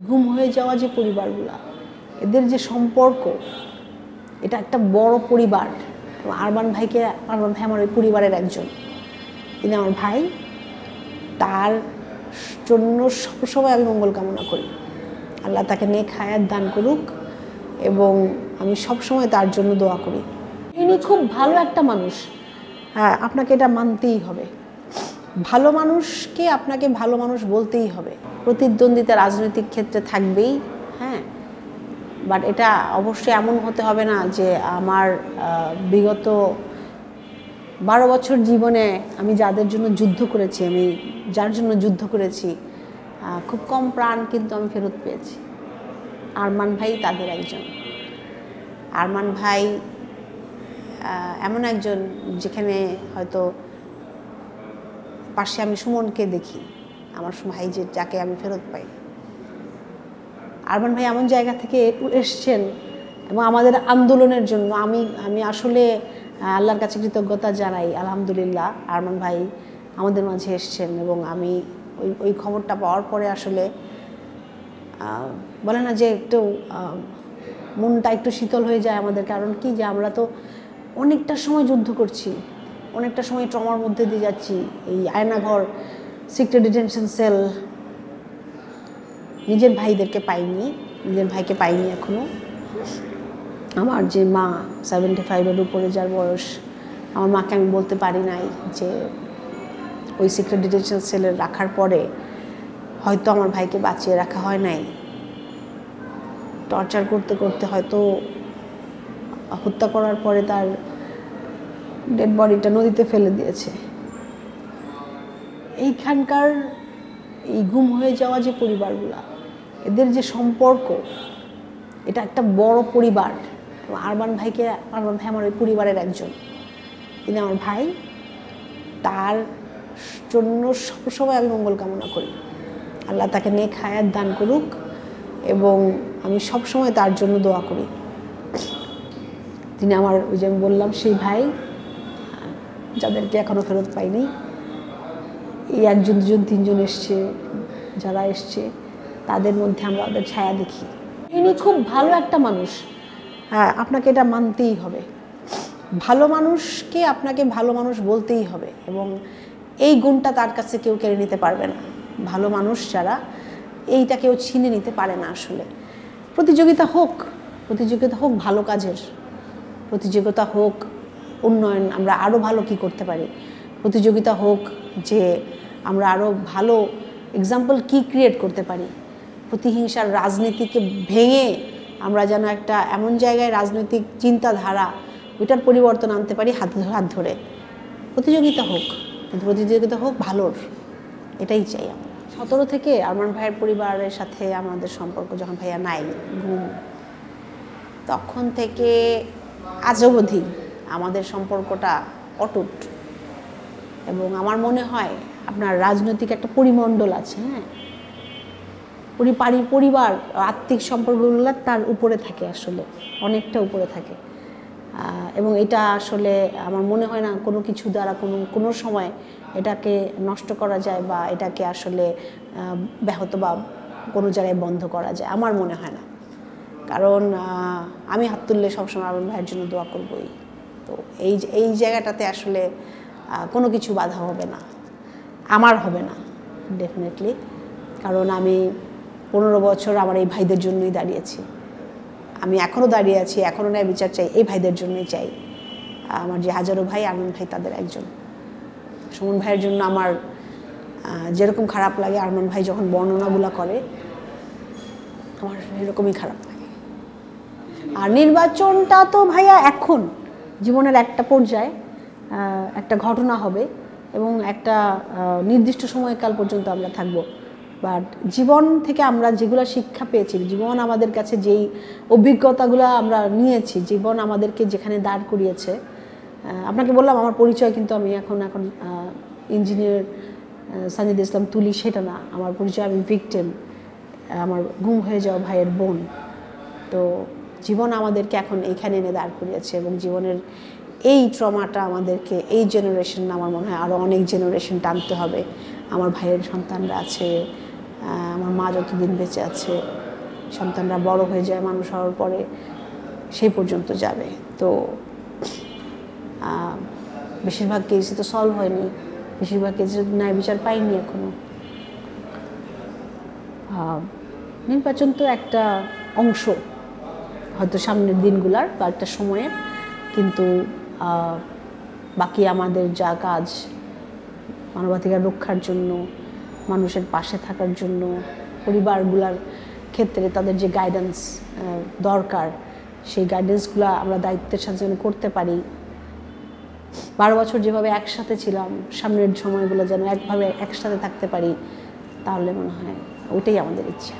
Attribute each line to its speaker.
Speaker 1: গুম হয়ে যাওয়া যে পরিবারগুলা, এদের যে সম্পর্ক, এটা একটা বড় পরিবার। আরমান ভাই আমার ওই পরিবারের একজন। তিনি আমার ভাই, তার জন্য সবসময় আমি মঙ্গল কামনা করি। আল্লাহ তাকে নেক হায়াত দান করুক এবং আমি সবসময় তার জন্য দোয়া করি। ইনি খুব ভালো একটা মানুষ, হ্যাঁ, আপনাকে এটা মানতেই হবে। ভালো মানুষকে আপনাকে ভালো মানুষ বলতেই হবে। প্রতিদ্বন্দ্বিতা রাজনৈতিক ক্ষেত্রে থাকবেই, হ্যাঁ, বাট এটা অবশ্যই এমন হতে হবে না যে আমার বিগত 12 বছর জীবনে আমি যাদের জন্য যুদ্ধ করেছি, আমি যার জন্য যুদ্ধ করেছি, খুব কম প্রাণ কিন্তু আমি ফেরত পেয়েছি। আরমান ভাই তাদের একজন। আরমান ভাই এমন একজন যেখানে হয়তো পাশে আমি সুমনকে দেখি, আমার ভাই যাকে আমি ফেরত পাই। আরমান ভাই এমন জায়গা থেকে এসছেন এবং আমাদের আন্দোলনের জন্য আমি আসলে আল্লাহর কাছে কৃতজ্ঞতা জানাই। আলহামদুলিল্লাহ আরমান ভাই আমাদের মাঝে এসছেন এবং আমি ওই খবরটা পাওয়ার পরে আসলে বলে না যে একটু মনটা একটু শীতল হয়ে যায় আমাদের। কারণ কি, যে আমরা তো অনেকটা সময় যুদ্ধ করছি, অনেকটা সময় ট্রমার মধ্যে দিয়ে যাচ্ছি। এই আয়নাঘর, সিক্রেট ডিটেনশন সেল, নিজের ভাইদেরকে পাইনি, নিজের ভাইকে পাইনি এখনও। আমার যে মা 75-এর উপরে যার বয়স, আমার মাকে আমি বলতে পারি নাই যে ওই সিক্রেট ডিটেনশন সেলে রাখার পরে হয়তো আমার ভাইকে বাঁচিয়ে রাখা হয় নাই, টর্চার করতে করতে হয়তো হত্যা করার পরে তার ডেড বডিটা নদীতে ফেলে দিয়েছে। এইখানকার এই গুম হয়ে যাওয়া যে পরিবারগুলা, এদের যে সম্পর্ক, এটা একটা বড় পরিবার। আরমান ভাই আমার ওই পরিবারের একজন। তিনি আমার ভাই, তার জন্য সবসময় আমি মঙ্গল কামনা করি। আল্লাহ তাকে নেক হায়াত দান করুক এবং আমি সবসময় তার জন্য দোয়া করি। তিনি আমার, ওই যে আমি বললাম, সেই ভাই যাদেরকে এখনও ফেরত পাইনি। এই 1, 2, 3 এসছে, যারা এসছে তাদের মধ্যে আমরা ওদের ছায়া দেখি। ইনি খুব ভালো একটা মানুষ, হ্যাঁ, আপনাকে এটা মানতেই হবে। ভালো মানুষকে আপনাকে ভালো মানুষ বলতেই হবে এবং এই গুণটা তার কাছে কেউ কেড়ে নিতে পারবে না। ভালো মানুষ যারা, এইটা কেউ ছিনে নিতে পারে না। আসলে প্রতিযোগিতা হোক ভালো কাজের, প্রতিযোগিতা হোক উন্নয়ন, আমরা আরও ভালো কি করতে পারি, প্রতিযোগিতা হোক যে আমরা আরও ভালো এক্সাম্পল কি ক্রিয়েট করতে পারি। প্রতিহিংসার রাজনীতিকে ভেঙে আমরা যেন একটা এমন জায়গায় রাজনৈতিক চিন্তাধারা, ওইটার পরিবর্তন আনতে পারি হাত ধরে। প্রতিযোগিতা হোক, কিন্তু প্রতিযোগিতা হোক ভালোর, এটাই চাই আমরা। 17 থেকে আরমান ভাইয়ের পরিবারের সাথে আমাদের সম্পর্ক, যখন ভাইয়া নাই গুম, তখন থেকে আজ অবধি আমাদের সম্পর্কটা অটুট। এবং আমার মনে হয় আপনার রাজনৈতিক একটা পরিমণ্ডল আছে, হ্যাঁ, পরিবার আত্মিক সম্পর্কগুলো তার উপরে থাকে, আসলে অনেকটা উপরে থাকে। এবং এটা আসলে আমার মনে হয় না কোনো কিছু দ্বারা কোনো সময় এটাকে নষ্ট করা যায় বা এটাকে আসলে ব্যাহত বা কোনো জায়গায় বন্ধ করা যায়, আমার মনে হয় না। কারণ আমি হাত তুললে সবসময় আরমান ভাইয়ের জন্য দোয়া করবই। তো এই জায়গাটাতে আসলে কোনো কিছু বাধা হবে না, আমার হবে না ডেফিনেটলি। কারণ আমি 15 বছর আমার এই ভাইদের জন্যই দাঁড়িয়েছি, আমি এখনও দাঁড়িয়ে আছি, এখনও ন্যায় বিচার চাই, এই ভাইদের জন্যই চাই। আমার যে হাজারো ভাই, আরমান ভাই তাদের একজন। সুমন ভাইয়ের জন্য আমার যেরকম খারাপ লাগে, আরমান ভাই যখন বর্ণনাগুলো করে আমার এরকমই খারাপ লাগে। আর নির্বাচনটা তো ভাইয়া এখন জীবনের একটা পর্যায়ে একটা ঘটনা হবে এবং একটা নির্দিষ্ট সময়কাল পর্যন্ত আমরা থাকবো। বাট জীবন থেকে আমরা যেগুলো শিক্ষা পেয়েছি, জীবন আমাদের কাছে যেই অভিজ্ঞতাগুলো আমরা নিয়েছি, জীবন আমাদেরকে যেখানে দাঁড় করিয়েছে। আপনাকে বললাম আমার পরিচয় কিন্তু আমি এখন ইঞ্জিনিয়ার সাজিদ ইসলাম তুলি, সেটা না। আমার পরিচয় আমি ভিকটিম, আমার গুম হয়ে যাওয়া ভাইয়ের বোন। তো জীবন আমাদেরকে এখন এইখানে এনে দাঁড় করিয়েছে এবং জীবনের এই ট্রমাটা আমাদেরকে, এই জেনারেশন, আমার মনে হয় আরও অনেক জেনারেশন টানতে হবে। আমার ভাইয়ের সন্তানরা আছে, আমার মা যতদিন বেঁচে আছে, সন্তানরা বড় হয়ে যায়, মানুষ হওয়ার পরে সেই পর্যন্ত যাবে। তো বেশিরভাগ কেসই তো সলভ হয়নি, বেশিরভাগ কেসে ন্যায় বিচার পাইনি এখনো। নির্বাচন তো একটা অংশ হয়তো সামনের দিনগুলার বা একটা সময়ের, কিন্তু বাকি আমাদের যা কাজ মানবাধিকার রক্ষার জন্য, মানুষের পাশে থাকার জন্য, পরিবারগুলার ক্ষেত্রে তাদের যে গাইডেন্স দরকার, সেই গাইডেন্সগুলো আমরা দায়িত্বের সাথে যেন করতে পারি। 12 বছর যেভাবে একসাথে ছিলাম, সামনের সময়গুলো যেন একভাবে একসাথে থাকতে পারি, তাহলে মনে হয় ওইটাই আমাদের ইচ্ছা।